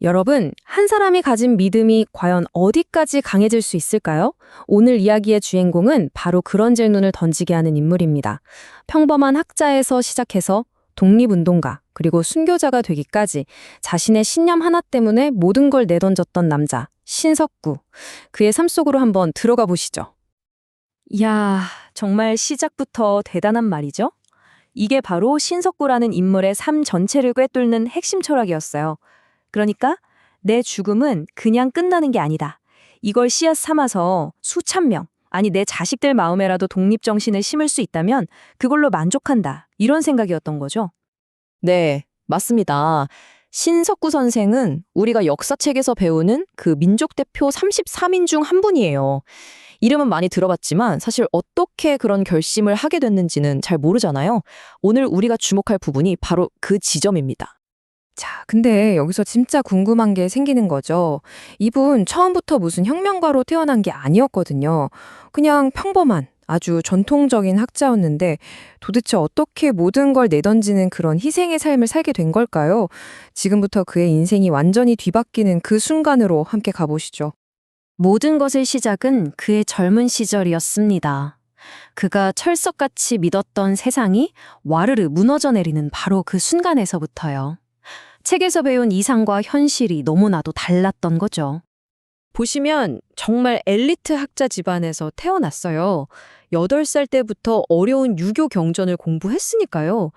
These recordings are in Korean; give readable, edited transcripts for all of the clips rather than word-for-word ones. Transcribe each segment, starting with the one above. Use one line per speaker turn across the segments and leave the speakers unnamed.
여러분, 한 사람이 가진 믿음이 과연 어디까지 강해질 수 있을까요? 오늘 이야기의 주인공은 바로 그런 질문을 던지게 하는 인물입니다. 평범한 학자에서 시작해서 독립운동가, 그리고 순교자가 되기까지 자신의 신념 하나 때문에 모든 걸 내던졌던 남자, 신석구. 그의 삶 속으로 한번 들어가 보시죠. 이야, 정말 시작부터 대단한 말이죠? 이게 바로 신석구라는 인물의 삶 전체를 꿰뚫는 핵심 철학이었어요. 그러니까 내 죽음은 그냥 끝나는 게 아니다. 이걸 씨앗 삼아서 수천 명, 아니 내 자식들 마음에라도 독립정신을 심을 수 있다면 그걸로 만족한다. 이런 생각이었던 거죠.
네, 맞습니다. 신석구 선생은 우리가 역사책에서 배우는 그 민족 대표 33인 중 한 분이에요. 이름은 많이 들어봤지만 사실 어떻게 그런 결심을 하게 됐는지는 잘 모르잖아요. 오늘 우리가 주목할 부분이 바로 그 지점입니다.
자, 근데 여기서 진짜 궁금한 게 생기는 거죠. 이분 처음부터 무슨 혁명가로 태어난 게 아니었거든요. 그냥 평범한 아주 전통적인 학자였는데 도대체 어떻게 모든 걸 내던지는 그런 희생의 삶을 살게 된 걸까요? 지금부터 그의 인생이 완전히 뒤바뀌는 그 순간으로 함께 가보시죠. 모든 것의 시작은 그의 젊은 시절이었습니다. 그가 철석같이 믿었던 세상이 와르르 무너져 내리는 바로 그 순간에서부터요. 책에서 배운 이상과 현실이 너무나도 달랐던 거죠. 보시면 정말 엘리트 학자 집안에서 태어났어요. 8살 때부터 어려운 유교 경전을 공부했으니까요.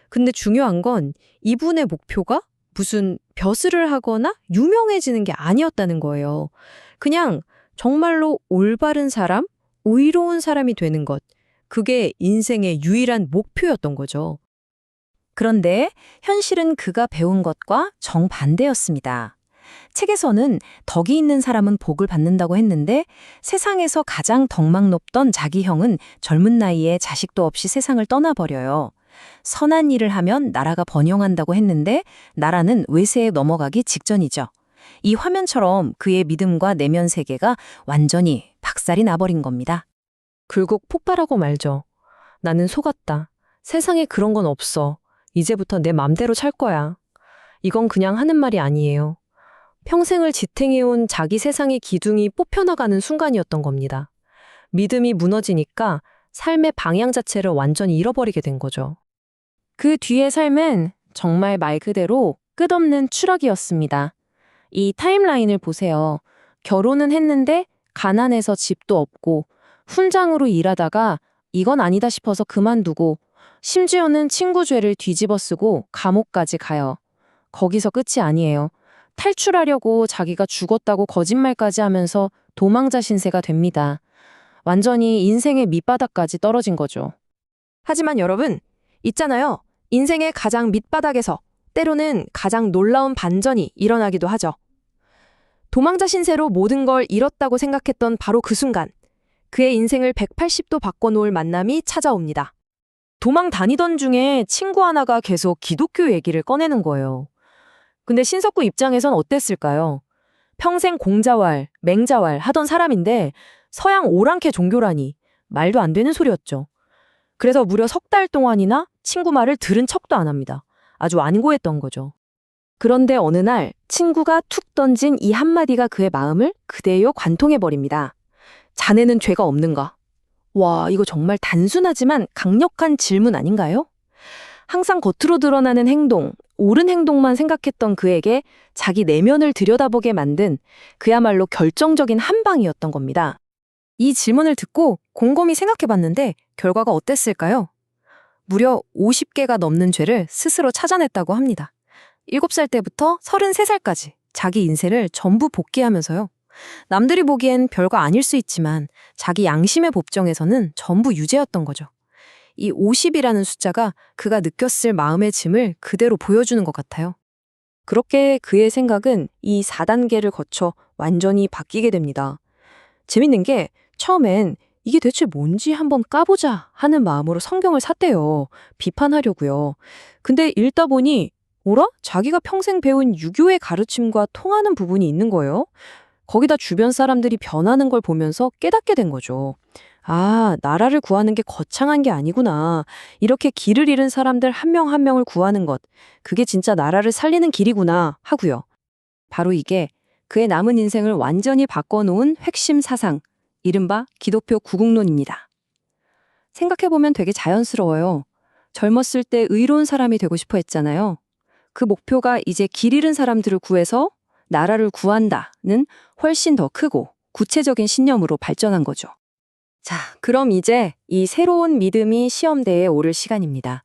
근데 중요한 건 이분의 목표가 무슨 벼슬을 하거나 유명해지는 게 아니었다는 거예요. 그냥 정말로 올바른 사람, 의로운 사람이 되는 것. 그게 인생의 유일한 목표였던 거죠. 그런데 현실은 그가 배운 것과 정반대였습니다. 책에서는 덕이 있는 사람은 복을 받는다고 했는데 세상에서 가장 덕망 높던 자기 형은 젊은 나이에 자식도 없이 세상을 떠나버려요. 선한 일을 하면 나라가 번영한다고 했는데 나라는 외세에 넘어가기 직전이죠. 이 화면처럼 그의 믿음과 내면 세계가 완전히 박살이 나버린 겁니다. 결국 폭발하고 말죠. 나는 속았다. 세상에 그런 건 없어. 이제부터 내 맘대로 살 거야. 이건 그냥 하는 말이 아니에요. 평생을 지탱해온 자기 세상의 기둥이 뽑혀나가는 순간이었던 겁니다. 믿음이 무너지니까 삶의 방향 자체를 완전히 잃어버리게 된 거죠. 그 뒤의 삶은 정말 말 그대로 끝없는 추락이었습니다. 이 타임라인을 보세요. 결혼은 했는데 가난해서 집도 없고 훈장으로 일하다가 이건 아니다 싶어서 그만두고 심지어는 친구 죄를 뒤집어 쓰고 감옥까지 가요. 거기서 끝이 아니에요. 탈출하려고 자기가 죽었다고 거짓말까지 하면서 도망자 신세가 됩니다. 완전히 인생의 밑바닥까지 떨어진 거죠. 하지만 여러분, 있잖아요. 인생의 가장 밑바닥에서 때로는 가장 놀라운 반전이 일어나기도 하죠. 도망자 신세로 모든 걸 잃었다고 생각했던 바로 그 순간, 그의 인생을 180도 바꿔놓을 만남이 찾아옵니다. 도망 다니던 중에 친구 하나가 계속 기독교 얘기를 꺼내는 거예요. 근데 신석구 입장에선 어땠을까요? 평생 공자왈, 맹자왈 하던 사람인데 서양 오랑캐 종교라니 말도 안 되는 소리였죠. 그래서 무려 3달 동안이나 친구 말을 들은 척도 안 합니다. 아주 완고했던 거죠. 그런데 어느 날 친구가 툭 던진 이 한마디가 그의 마음을 그대로 관통해버립니다. 자네는 죄가 없는가? 와, 이거 정말 단순하지만 강력한 질문 아닌가요? 항상 겉으로 드러나는 행동, 옳은 행동만 생각했던 그에게 자기 내면을 들여다보게 만든 그야말로 결정적인 한 방이었던 겁니다. 이 질문을 듣고 곰곰이 생각해봤는데 결과가 어땠을까요? 무려 50개가 넘는 죄를 스스로 찾아냈다고 합니다. 7살 때부터 33살까지 자기 인생을 전부 복귀하면서요. 남들이 보기엔 별거 아닐 수 있지만 자기 양심의 법정에서는 전부 유죄였던 거죠. 이 50이라는 숫자가 그가 느꼈을 마음의 짐을 그대로 보여주는 것 같아요. 그렇게 그의 생각은 이 4단계를 거쳐 완전히 바뀌게 됩니다. 재밌는 게 처음엔 이게 대체 뭔지 한번 까보자 하는 마음으로 성경을 샀대요. 비판하려고요. 근데 읽다 보니 어라? 자기가 평생 배운 유교의 가르침과 통하는 부분이 있는 거예요. 거기다 주변 사람들이 변하는 걸 보면서 깨닫게 된 거죠. 아, 나라를 구하는 게 거창한 게 아니구나. 이렇게 길을 잃은 사람들 한 명 한 명을 구하는 것. 그게 진짜 나라를 살리는 길이구나 하고요.
바로 이게 그의 남은 인생을 완전히 바꿔놓은 핵심 사상, 이른바 기독교 구국론입니다. 생각해보면 되게 자연스러워요. 젊었을 때 의로운 사람이 되고 싶어 했잖아요. 그 목표가 이제 길 잃은 사람들을 구해서 나라를 구한다는 훨씬 더 크고 구체적인 신념으로 발전한 거죠. 자, 그럼 이제 이 새로운 믿음이 시험대에 오를 시간입니다.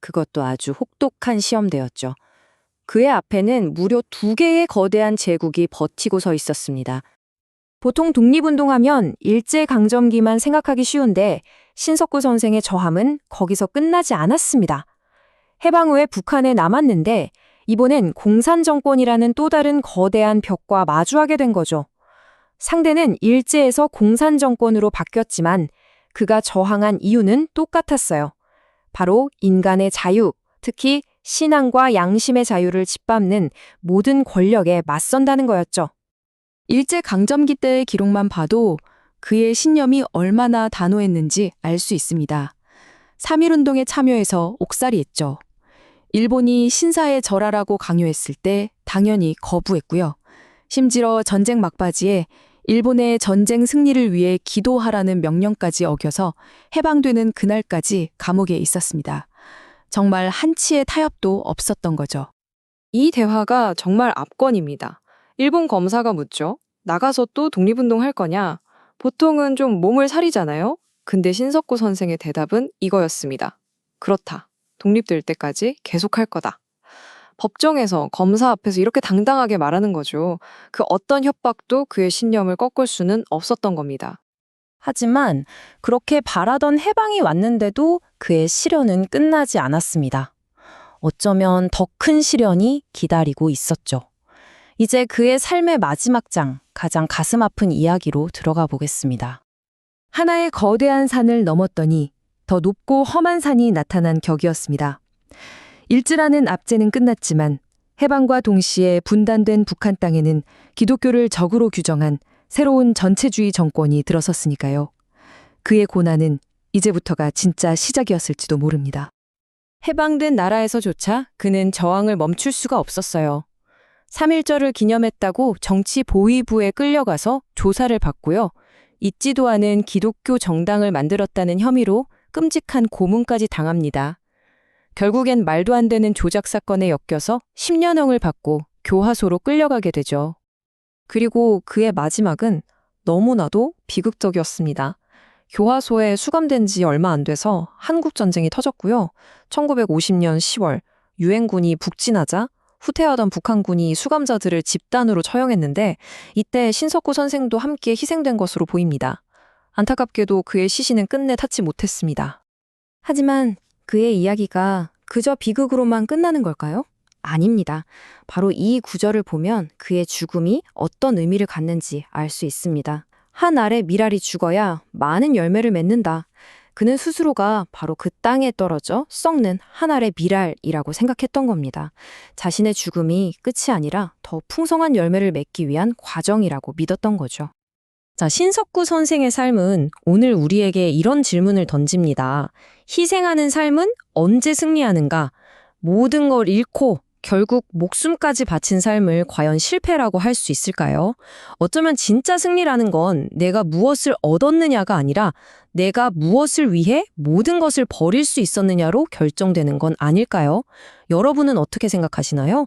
그것도 아주 혹독한 시험대였죠. 그의 앞에는 무려 2개의 거대한 제국이 버티고 서 있었습니다.
보통 독립운동하면 일제강점기만 생각하기 쉬운데 신석구 선생의 저함은 거기서 끝나지 않았습니다. 해방 후에 북한에 남았는데 이번엔 공산정권이라는 또 다른 거대한 벽과 마주하게 된 거죠. 상대는 일제에서 공산정권으로 바뀌었지만 그가 저항한 이유는 똑같았어요. 바로 인간의 자유, 특히 신앙과 양심의 자유를 짓밟는 모든 권력에 맞선다는 거였죠.
일제강점기 때의 기록만 봐도 그의 신념이 얼마나 단호했는지 알 수 있습니다. 3.1운동에 참여해서 옥살이했죠. 일본이 신사에 절하라고 강요했을 때 당연히 거부했고요. 심지어 전쟁 막바지에 일본의 전쟁 승리를 위해 기도하라는 명령까지 어겨서 해방되는 그날까지 감옥에 있었습니다. 정말 한치의 타협도 없었던 거죠.
이 대화가 정말 압권입니다. 일본 검사가 묻죠. 나가서 또 독립운동 할 거냐? 보통은 좀 몸을 사리잖아요. 근데 신석구 선생의 대답은 이거였습니다. 그렇다. 독립될 때까지 계속할 거다. 법정에서 검사 앞에서 이렇게 당당하게 말하는 거죠. 그 어떤 협박도 그의 신념을 꺾을 수는 없었던 겁니다.
하지만 그렇게 바라던 해방이 왔는데도 그의 시련은 끝나지 않았습니다. 어쩌면 더 큰 시련이 기다리고 있었죠. 이제 그의 삶의 마지막 장, 가장 가슴 아픈 이야기로 들어가 보겠습니다.
하나의 거대한 산을 넘었더니 더 높고 험한 산이 나타난 격이었습니다. 일제라는 압제는 끝났지만 해방과 동시에 분단된 북한 땅에는 기독교를 적으로 규정한 새로운 전체주의 정권이 들어섰으니까요. 그의 고난은 이제부터가 진짜 시작이었을지도 모릅니다.
해방된 나라에서조차 그는 저항을 멈출 수가 없었어요. 3.1절을 기념했다고 정치 보위부에 끌려가서 조사를 받고요. 있지도 않은 기독교 정당을 만들었다는 혐의로 끔찍한 고문까지 당합니다. 결국엔 말도 안 되는 조작 사건에 엮여서 10년형을 받고 교화소로 끌려가게 되죠.
그리고 그의 마지막은 너무나도 비극적이었습니다. 교화소에 수감된 지 얼마 안 돼서 한국전쟁이 터졌고요. 1950년 10월 유엔군이 북진하자 후퇴하던 북한군이 수감자들을 집단으로 처형했는데 이때 신석구 선생도 함께 희생된 것으로 보입니다. 안타깝게도 그의 시신은 끝내 닿지 못했습니다.
하지만 그의 이야기가 그저 비극으로만 끝나는 걸까요? 아닙니다. 바로 이 구절을 보면 그의 죽음이 어떤 의미를 갖는지 알 수 있습니다. 한 알의 밀알이 죽어야 많은 열매를 맺는다. 그는 스스로가 바로 그 땅에 떨어져 썩는 한 알의 밀알이라고 생각했던 겁니다. 자신의 죽음이 끝이 아니라 더 풍성한 열매를 맺기 위한 과정이라고 믿었던 거죠.
자, 신석구 선생의 삶은 오늘 우리에게 이런 질문을 던집니다. 희생하는 삶은 언제 승리하는가? 모든 걸 잃고 결국 목숨까지 바친 삶을 과연 실패라고 할 수 있을까요? 어쩌면 진짜 승리라는 건 내가 무엇을 얻었느냐가 아니라 내가 무엇을 위해 모든 것을 버릴 수 있었느냐로 결정되는 건 아닐까요? 여러분은 어떻게 생각하시나요?